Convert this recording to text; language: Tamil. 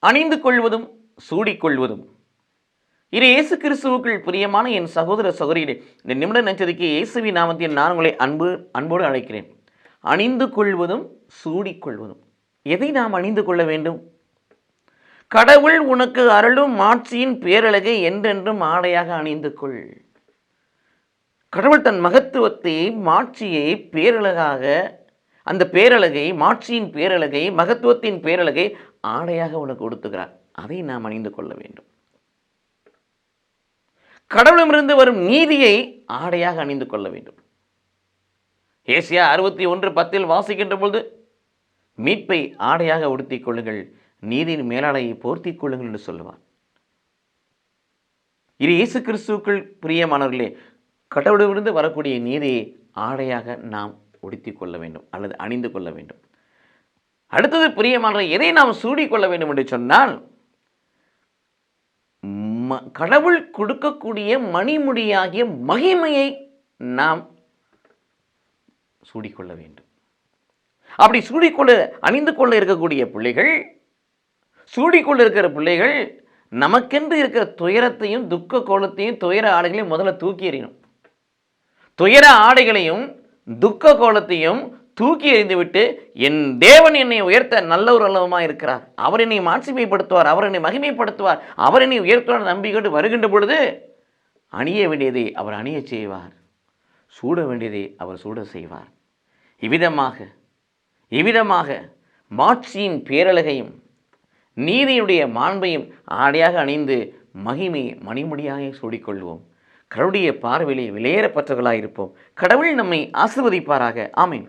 அணிந்து கொள்வதும் சூடிக்கொள்வதும். இது இயேசு கிறிஸ்துவுக்குள் பிரியமான என் சகோதர சகோதரிகளே, இந்த நிமிட நச்சதிக்கு இயேசுவின் நாமத்தில் நான் உங்களை அன்போடு அழைக்கிறேன். அணிந்து கொள்வதும் சூடிக்கொள்வதும். எதை நாம் அணிந்து கொள்ள வேண்டும்? கடவுள் உனக்கு அருளும் மாட்சியின் பேரழகை என்றென்றும் ஆடையாக அணிந்து கொள். கடவுள் தன் மகத்துவத்தை, மாட்சியை, பேரழகாக, அந்த பேரழகை, மாட்சியின் பேரழகை, மகத்துவத்தின் பேரழகை ஆடையாக உனக்கு கொடுத்துக்கிறார். அதை நாம் அணிந்து கொள்ள வேண்டும். கடவுளிடமிருந்து வரும் நீதியை ஆடையாக அணிந்து கொள்ள வேண்டும். ஏசியா 61:10 வாசிக்கின்ற பொழுது, மீட்பை ஆடையாக உடுத்திக் கொள்ளுங்கள், நீதியின் மேலாடையை போர்த்திக் கொள்ளுங்கள் என்று சொல்லுவார். இது இயேசு கிறிஸ்துவுக்குள் பிரியமானவர்களே, கடவுளிடமிருந்து வரக்கூடிய நீதியை ஆடையாக நாம் உடுத்திக் கொள்ள வேண்டும் அல்லது அணிந்து கொள்ள வேண்டும். அடுத்தது பிரியமானவர்களே, எதை நாம் சூடிக்கொள்ள வேண்டும் என்று சொன்னால், கடவுள் கொடுக்கக்கூடிய மணிமுடியாகிய மகிமையை நாம் சூடிக்கொள்ள வேண்டும். அப்படி அணிந்து கொள்ள இருக்கக்கூடிய பிள்ளைகள், சூடிக்கொள்ள இருக்கிற பிள்ளைகள், நமக்கென்று இருக்கிற துயரத்தையும் துக்க கோலத்தையும் துயர ஆடைகளையும் முதல்ல தூக்கி எறியணும். துயர ஆடைகளையும் துக்க கோலத்தையும் தூக்கி எறிந்துவிட்டு, என் தேவன் என்னை உயர்த்த நல்ல ஒரு அளவமாக இருக்கிறார், அவர் என்னை மாட்சிமைப்படுத்துவார், அவர் என்னை மகிமைப்படுத்துவார், அவர் என்னை உயர்த்துவார் நம்பிக்கொண்டு வருகின்ற பொழுது, அணிய வேண்டியதை அவர் அணிய செய்வார், சூட வேண்டியதை அவர் சூட செய்வார். இவ்விதமாக மாட்சியின் பேரழகையும் நீதியுடைய மாண்பையும் ஆடையாக அணிந்து மகிமை மணிமுடியாக சூடிக்கொள்வோம். கடவுளுடைய பார்வையிலே விலையேறப்பட்டவர்களாக இருப்போம். கடவுள் நம்மை ஆசீர்வதிப்பாராக. ஆமென்.